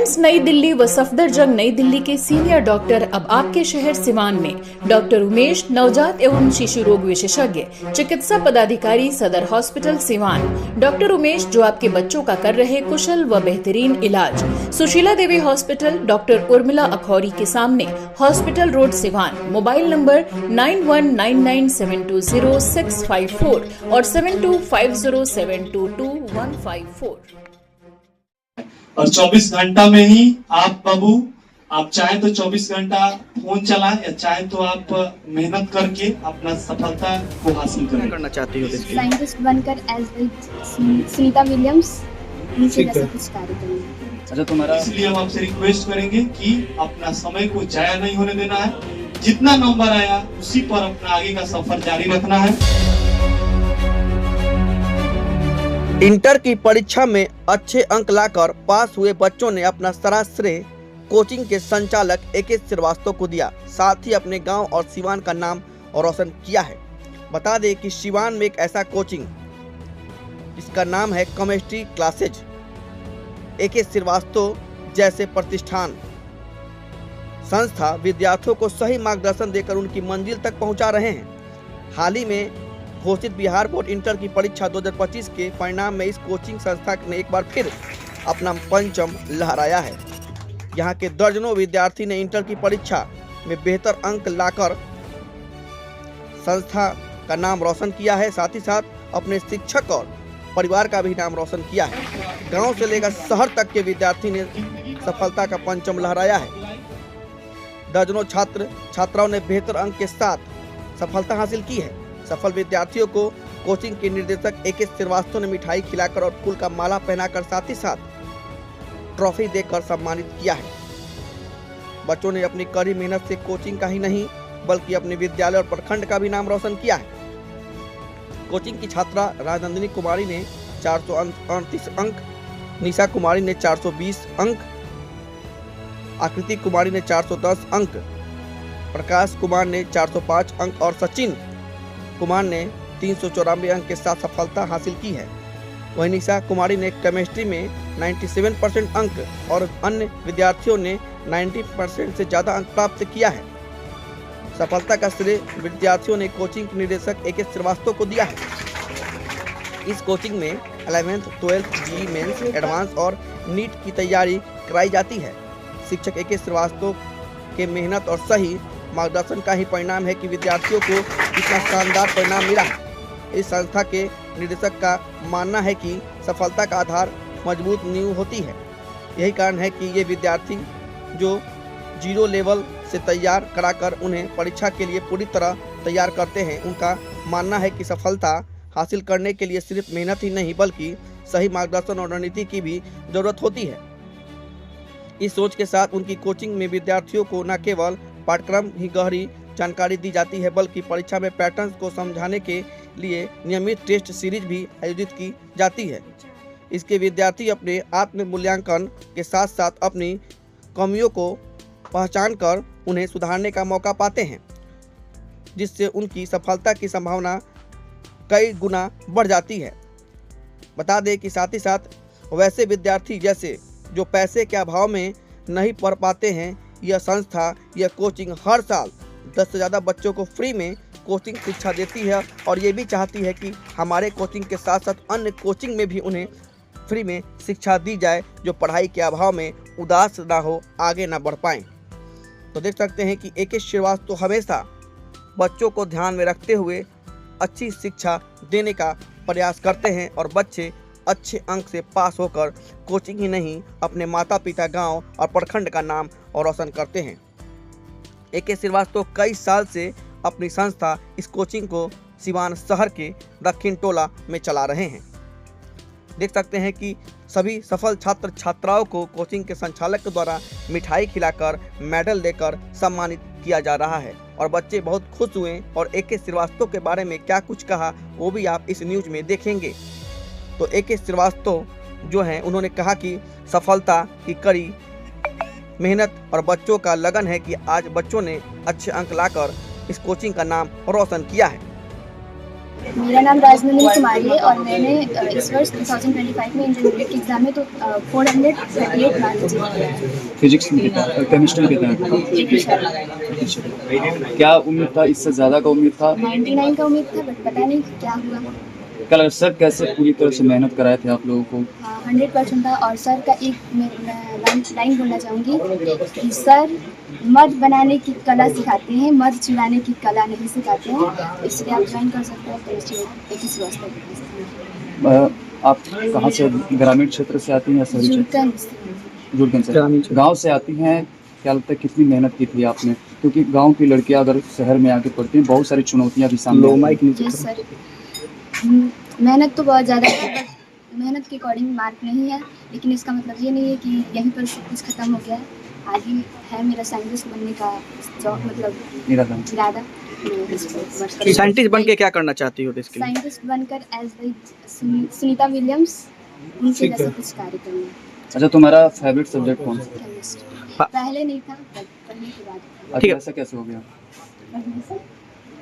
RIMS नई दिल्ली व सफदरजंग नई दिल्ली के सीनियर डॉक्टर अब आपके शहर सिवान में। डॉक्टर उमेश, नवजात एवं शिशु रोग विशेषज्ञ, चिकित्सा पदाधिकारी, सदर हॉस्पिटल सिवान। डॉक्टर उमेश जो आपके बच्चों का कर रहे कुशल व बेहतरीन इलाज। सुशीला देवी हॉस्पिटल, डॉक्टर उर्मिला अखौरी के सामने, hospital road Siwan. Mobile number 9199720654 और 7250722154। और 24 घंटा में ही आप बाबू, आप चाहे तो 24 घंटा फोन चलाएं या चाहे तो आप मेहनत करके अपना सफलता को हासिल करें। करना चाहती हो साइंटिस्ट बनकर सुनीता विलियम्स नीचे जैसा कुछ कार्य करेंगे। अच्छा, तुम्हारा इसलिए हम आपसे रिक्वेस्ट करेंगे कि अपना समय को जाया नहीं होने देना है। जितना नंबर आया उसी पर अपना आगे का सफर जारी रखना है। इंटर की परीक्षा में अच्छे अंक लाकर पास हुए बच्चों ने अपना सारा श्रेय कोचिंग के संचालक AK श्रीवास्तव को दिया। साथ ही अपने गांव और सिवान का नाम रोशन किया है। बता दें कि सिवान में एक ऐसा कोचिंग जिसका नाम है केमिस्ट्री क्लासेज, AK श्रीवास्तव जैसे प्रतिष्ठान संस्था विद्यार्थियों को सही मार्गदर्शन देकर उनकी मंजिल तक पहुंचा रहे हैं। हाल ही में घोषित बिहार बोर्ड इंटर की परीक्षा 2025 के परिणाम में इस कोचिंग संस्था ने एक बार फिर अपना परचम लहराया है। यहां के दर्जनों विद्यार्थी ने इंटर की परीक्षा में बेहतर अंक लाकर संस्था का नाम रोशन किया है। साथ ही साथ अपने शिक्षक और परिवार का भी नाम रोशन किया है। गांव से लेकर शहर तक के विद्यार्थी ने सफलता का परचम लहराया है। दर्जनों छात्र छात्राओं ने बेहतर अंक के साथ सफलता हासिल की है। सफल विद्यार्थियों को कोचिंग के निदेशक AK श्रीवास्तव ने मिठाई खिलाकर और फूल का माला पहनाकर साथ ही साथ ट्रॉफी देकर सम्मानित किया है। बच्चों ने अपनी कड़ी मेहनत से कोचिंग का ही नहीं बल्कि अपने विद्यालय और प्रखंड का भी नाम रोशन किया है। कोचिंग की छात्रा राजनंदिनी कुमारी ने 438 अंक, निशा कुमारी ने 420 अंक, आकृति कुमारी ने 410 अंक, प्रकाश कुमार ने 405 अंक और सचिन कुमार ने 394 अंक के साथ सफलता हासिल की है। वहीं निशा कुमारी ने केमिस्ट्री में 97% अंक और अन्य विद्यार्थियों ने 90% से ज़्यादा अंक प्राप्त किया है। सफलता का श्रेय विद्यार्थियों ने कोचिंग के निदेशक AK श्रीवास्तव को दिया है। इस कोचिंग में 11th, 12th, JEE mains, advance और नीट की तैयारी कराई जाती है। शिक्षक AK श्रीवास्तव के मेहनत और सही मार्गदर्शन का ही परिणाम है कि विद्यार्थियों को इतना शानदार परिणाम मिला है। इस संस्था के निदेशक का मानना है कि सफलता का आधार मजबूत नींव होती है। यही कारण है कि ये विद्यार्थी जो जीरो लेवल से तैयार कराकर उन्हें परीक्षा के लिए पूरी तरह तैयार करते हैं। उनका मानना है कि सफलता हासिल करने के लिए सिर्फ मेहनत ही नहीं बल्कि सही मार्गदर्शन और रणनीति की भी जरूरत होती है। इस सोच के साथ उनकी कोचिंग में विद्यार्थियों को न केवल पाठ्यक्रम ही गहरी जानकारी दी जाती है बल्कि परीक्षा में पैटर्न्स को समझाने के लिए नियमित टेस्ट सीरीज भी आयोजित की जाती है। इसके विद्यार्थी अपने आत्म मूल्यांकन के साथ साथ अपनी कमियों को पहचान कर उन्हें सुधारने का मौका पाते हैं, जिससे उनकी सफलता की संभावना कई गुना बढ़ जाती है। बता दें कि साथ ही साथ वैसे विद्यार्थी जैसे जो पैसे के अभाव में नहीं पढ़ पाते हैं, यह संस्था यह कोचिंग हर साल 10 से ज़्यादा बच्चों को फ्री में कोचिंग शिक्षा देती है और ये भी चाहती है कि हमारे कोचिंग के साथ साथ अन्य कोचिंग में भी उन्हें फ्री में शिक्षा दी जाए जो पढ़ाई के अभाव में उदास ना हो, आगे ना बढ़ पाएँ। तो देख सकते हैं कि AK श्रीवास्तव हमेशा बच्चों को ध्यान में रखते हुए अच्छी शिक्षा देने का प्रयास करते हैं और बच्चे अच्छे अंक से पास होकर कोचिंग ही नहीं अपने माता पिता, गांव और प्रखंड का नाम रोशन करते हैं। AK श्रीवास्तव कई साल से अपनी संस्था इस कोचिंग को सिवान शहर के दक्षिण टोला में चला रहे हैं। देख सकते हैं कि सभी सफल छात्र छात्राओं को कोचिंग के संचालक के द्वारा मिठाई खिलाकर मेडल देकर सम्मानित किया जा रहा है और बच्चे बहुत खुश हुए और AK श्रीवास्तव के बारे में क्या कुछ कहा वो भी आप इस न्यूज में देखेंगे। तो AK श्रीवास्तव जो हैं उन्होंने कहा कि सफलता की कड़ी मेहनत और बच्चों का लगन है कि आज बच्चों ने अच्छे अंक लाकर इस कोचिंग का नाम रोशन किया है। मेरा नाम राजनंदिनी कुमारी है और मैंने इस वर्ष 2025 में इंटरमीडिएट के एग्जाम में तो 438 मार्क्स अचीव किया है। फिजिक्स में कितना और केमिस्ट्री में कितना? एक विषय क्या उम्मीद था, इससे ज़्यादा का उम्मीद था? 99 का उम्मीद था बट पता नहीं क्या हुआ। क्या लगा सर कैसे पूरी तरह से मेहनत कराए थे आप लोगों को? 100% था। और सर का एक मैं लाइन बोलना चाहूँगी कि सर मध बनाने की कला सिखाते हैं, मध चुराने की कला नहीं सिखाते हैं। इसलिए आप ज्वाइन कर सकते हो केमिस्ट्री एक वास्ते। आप कहाँ से, ग्रामीण क्षेत्र से आती हैं या शहरी क्षेत्र? जुड़कन से। गांव से आती हैं। क्या लगता है कितनी मेहनत की थी आपने? क्योंकि गांव की लड़कियां अगर शहर में आके पढ़ती हैं बहुत सारी चुनौतियां भी सामने आती हैं। यस सर, मेहनत तो बहुत ज़्यादा है बट मेहनत के अकॉर्डिंग मार्क नहीं है। लेकिन इसका मतलब ये नहीं है कि यहीं पर सब कुछ खत्म हो गया है। आगे है मेरा साइंटिस्ट बनने का मतलब इरादा। साइंटिस्ट बन के क्या करना चाहती हो देश के लिए? साइंटिस्ट बनकर एज लाइक सुनीता विलियम्स उनके जैसा कुछ कार्य करना। अच्छा, तुम्हारा फेवरेट सब्जेक्ट कौन सा? केमिस्ट्री पहले नहीं था बट पढ़ने के बाद। अच्छा, ऐसा कैसे हो गया?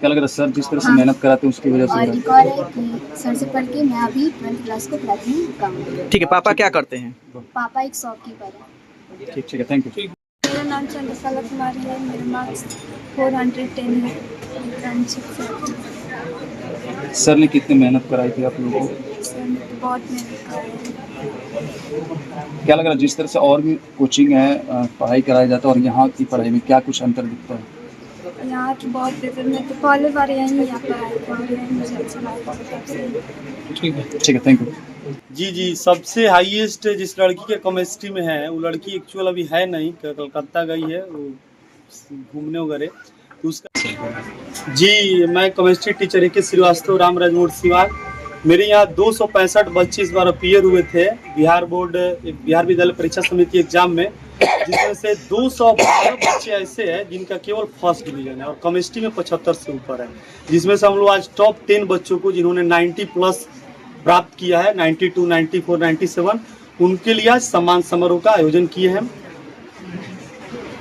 क्या लग रहा है सर जिस तरह से मेहनत कराते हैं उसकी वजह से? और एक और है कि सर से पढ़ के मैं अभी 12th क्लास को पढ़ाती हूँ गाँव में। ठीक है, पापा क्या करते हैं? पापा एक शॉपकीपर है। ठीक है, थैंक यू। मेरा नाम चंद्रकला कुमारी है। मेरा मार्क्स 410 है। सर ने कितनी मेहनत कराई थी आप लोगों को? सर ने तो बहुत मेहनत कराई है। क्या लग रहा है जिस तरह से और भी कोचिंग है, पढ़ाई कराया जाता है और यहाँ की पढ़ाई में क्या कुछ अंतर दिखता है? यहाँ की बहुत बेहतर, मैं तो पहले बार यहीं यहाँ पर आई और यहीं मुझे अच्छा लगा। ठीक है, थैंक यू। जी सबसे हाईएस्ट जिस लड़की के केमिस्ट्री में है वो लड़की एक्चुअल अभी है नहीं, कलकत्ता गई है वो घूमने वगैरह। तो उसका जी मैं केमिस्ट्री टीचर के श्रीवास्तव रामराज मोड़ सिवान। मेरे यहाँ 265 बच्चे इस बार अपीयर हुए थे बिहार विद्यालय परीक्षा समिति एग्जाम में, जिसमें से 212 बच्चे ऐसे हैं जिनका केवल फर्स्ट डिवीजन है और केमिस्ट्री में 75 से ऊपर है, जिसमें से हम लोग आज टॉप 10 बच्चों को जिन्होंने 90 प्लस प्राप्त किया है, 92, 94, 97, उनके लिए आज सम्मान समारोह का आयोजन किए हैं।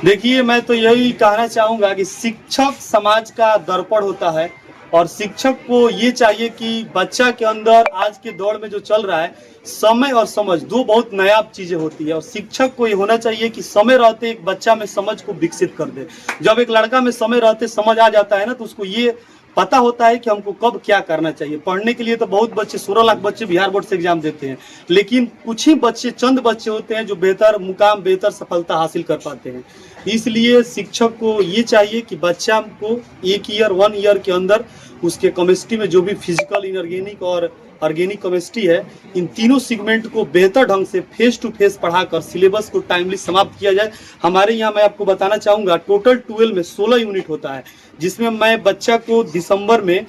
देखिए मैं तो यही कहना चाहूँगा कि शिक्षक समाज का दर्पण होता है और शिक्षक को ये चाहिए कि बच्चा के अंदर आज के दौर में जो चल रहा है समय और समझ दो बहुत नायाब चीजें होती है और शिक्षक को ये होना चाहिए कि समय रहते एक बच्चा में समझ को विकसित कर दे। जब एक लड़का में समय रहते समझ आ जाता है ना तो उसको ये पता होता है कि हमको कब क्या करना चाहिए। पढ़ने के लिए तो बहुत बच्चे 16 लाख बच्चे बिहार बोर्ड से एग्जाम देते हैं, लेकिन कुछ ही बच्चे चंद बच्चे होते हैं जो बेहतर मुकाम बेहतर सफलता हासिल कर पाते हैं। इसलिए शिक्षक को ये चाहिए कि बच्चा को 1 ईयर के अंदर उसके केमिस्ट्री में जो भी फिजिकल, इनऑर्गेनिक और ऑर्गेनिक केमिस्ट्री है, इन तीनों सेगमेंट को बेहतर ढंग से फेस टू फेस पढ़ाकर सिलेबस को टाइमली समाप्त किया जाए। हमारे यहाँ मैं आपको बताना चाहूँगा टोटल 12 में 16 यूनिट होता है, जिसमें मैं बच्चा को दिसंबर में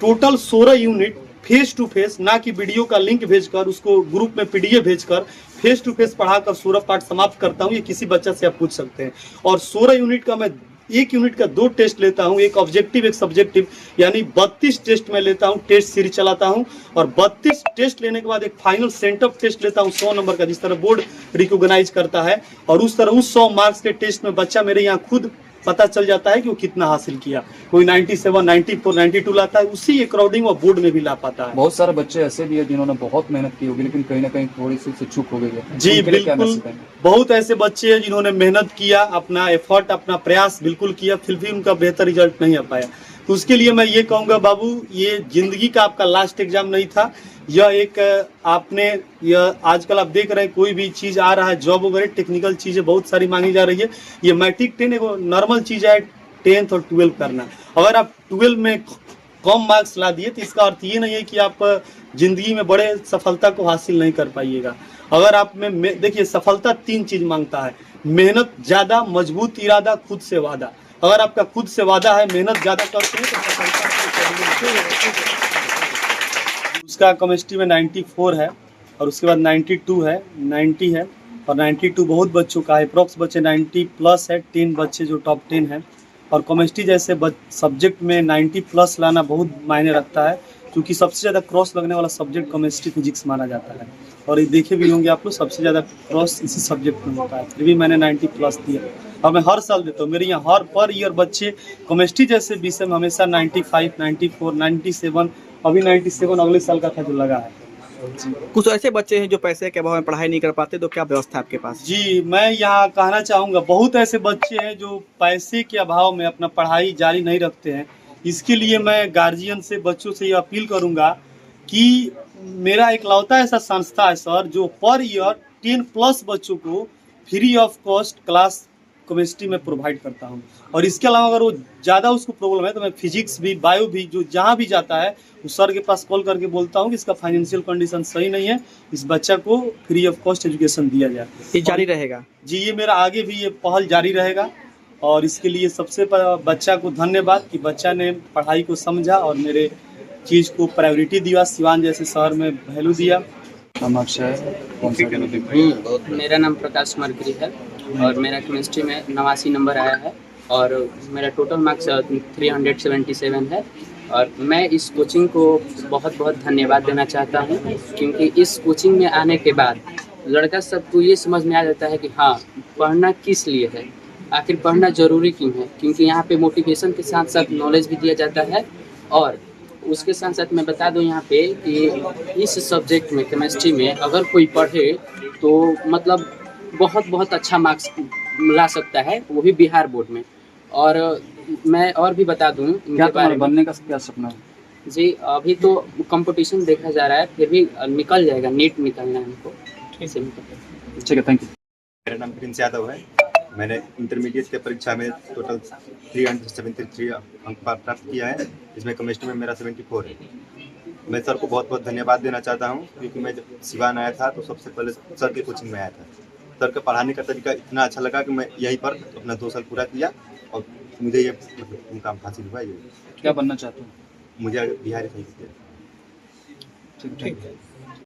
total 16 unit face to face, ना कि वीडियो का लिंक भेजकर उसको ग्रुप में पीडीएफ भेजकर फेस टू फेस पढ़ाकर 16 पाठ समाप्त करता हूँ। ये किसी बच्चा से आप पूछ सकते हैं। और 16 यूनिट का मैं 1 यूनिट का 2 टेस्ट लेता हूँ, एक ऑब्जेक्टिव एक सब्जेक्टिव, यानी 32 टेस्ट में लेता हूँ, टेस्ट सीरीज चलाता हूँ और 32 टेस्ट लेने के बाद एक फाइनल सेंटअप टेस्ट लेता हूँ 100 नंबर का, जिस तरह बोर्ड रिकॉग्नाइज करता है। और उस तरह उस 100 मार्क्स के टेस्ट में बच्चा मेरे यहाँ खुद पता चल जाता है कि वो कितना हासिल किया। कोई 97, 94, 92 लाता है, उसी अकॉर्डिंग वो बोर्ड में भी ला पाता है। बहुत सारे बच्चे ऐसे भी है जिन्होंने बहुत मेहनत की होगी लेकिन कहीं ना कहीं थोड़ी सी चूक हो गई है। जी बिल्कुल, बहुत ऐसे बच्चे हैं जिन्होंने मेहनत किया, अपना एफर्ट, अपना प्रयास बिल्कुल किया, फिर भी उनका बेहतर रिजल्ट नहीं आ पाया। तो उसके लिए मैं ये कहूँगा बाबू, ये जिंदगी का आपका लास्ट एग्जाम नहीं था, यह एक आपने यह आजकल आप देख रहे हैं कोई भी चीज़ आ रहा है, जॉब वगैरह टेक्निकल चीज़ें बहुत सारी मांगी जा रही है। ये मैट्रिक 10 एक नॉर्मल चीज़ है, 10th और 12 करना। अगर आप 12 में कम मार्क्स ला दिए तो इसका अर्थ ये नहीं है कि आप जिंदगी में बड़े सफलता को हासिल नहीं कर पाइएगा। अगर आप में देखिए सफलता 3 चीज़ मांगता है, मेहनत ज़्यादा, मजबूत इरादा, खुद से वादा। अगर आपका खुद से वादा है, मेहनत ज़्यादा करते हैं तो सफलता उसका केमिस्ट्री में 94 है और उसके बाद 92 है, 90 है और 92 बहुत बच्चों का है, अप्रॉक्स बच्चे 90 प्लस है, 10 बच्चे जो टॉप 10 है। और केमिस्ट्री जैसे सब्जेक्ट में 90 प्लस लाना बहुत मायने रखता है, क्योंकि सबसे ज़्यादा क्रॉस लगने वाला सब्जेक्ट केमिस्ट्री फिजिक्स माना जाता है। और ये देखे भी होंगे आप लोग, सबसे ज़्यादा क्रॉस इसी सब्जेक्ट में होता है। फिर भी मैंने 90 प्लस दिया और मैं हर साल देता हूँ। मेरे यहाँ हर पर ईयर बच्चे केमिस्ट्री जैसे विषय में हमेशा 95, 94, 97 अभी 97 अगले साल का था जो लगा है। कुछ ऐसे बच्चे हैं जो पैसे के अभाव में पढ़ाई नहीं कर पाते, तो क्या व्यवस्था है आपके पास? जी, मैं यहाँ कहना चाहूँगा, बहुत ऐसे बच्चे हैं जो पैसे के अभाव में अपना पढ़ाई जारी नहीं रखते हैं। इसके लिए मैं गार्जियन से, बच्चों से ये अपील करूँगा कि मेरा इकलौता ऐसा संस्था है सर, जो पर ईयर 10+ बच्चों को free of cost class chemistry में प्रोवाइड करता हूँ। और इसके अलावा अगर वो ज़्यादा उसको प्रॉब्लम है तो मैं फिजिक्स भी, बायो भी, जो जहाँ भी जाता है उस सर के पास कॉल करके बोलता हूँ कि इसका फाइनेंशियल कंडीशन सही नहीं है, इस बच्चा को फ्री ऑफ कॉस्ट एजुकेशन दिया जाए। ये जारी रहेगा? जी, ये मेरा आगे भी ये पहल जारी रहेगा। और इसके लिए सबसे बच्चा को धन्यवाद कि बच्चा ने पढ़ाई को समझा और मेरे चीज़ को प्रायोरिटी दिया, सिवान जैसे शहर में वैल्यू दिया। हम आपसे कौन सा? मेरा नाम प्रकाश मरकरी है और मेरा केमिस्ट्री में 89 नंबर आया है और मेरा टोटल मार्क्स 377 है। और मैं इस कोचिंग को बहुत बहुत धन्यवाद देना चाहता हूँ, क्योंकि इस कोचिंग में आने के बाद लड़का सबको ये समझ में आ जाता है कि हाँ, पढ़ना किस लिए है, आखिर पढ़ना ज़रूरी क्यों है। क्योंकि यहाँ पे मोटिवेशन के साथ साथ नॉलेज भी दिया जाता है। और उसके साथ साथ मैं बता दूं यहाँ पे कि इस सब्जेक्ट में, केमिस्ट्री में, अगर कोई पढ़े तो मतलब बहुत बहुत अच्छा मार्क्स ला सकता है, वो भी बिहार बोर्ड में। और मैं और भी बता दूं क्या तुम्हारे बनने का क्या सपना है? जी, अभी तो कंपटीशन देखा जा रहा है, फिर भी निकल जाएगा, नीट निकलना है हमको। ठीक है, थैंक यू। मेरा नाम प्रिंस यादव है। मैंने इंटरमीडिएट के परीक्षा में टोटल 373 अंक प्राप्त किया है, इसमें केमिस्ट्री में मेरा 74 है। मैं सर को बहुत बहुत धन्यवाद देना चाहता हूं, क्योंकि मैं जब सिवान आया था तो सबसे पहले सर के कोचिंग में आया था। सर का पढ़ाने का तरीका इतना अच्छा लगा कि मैं यहीं पर अपना 2 साल पूरा किया और मुझे ये मुकाम हासिल हुआ। ये क्या बनना चाहते हो? मुझे बिहारी साहित्य। ठीक है।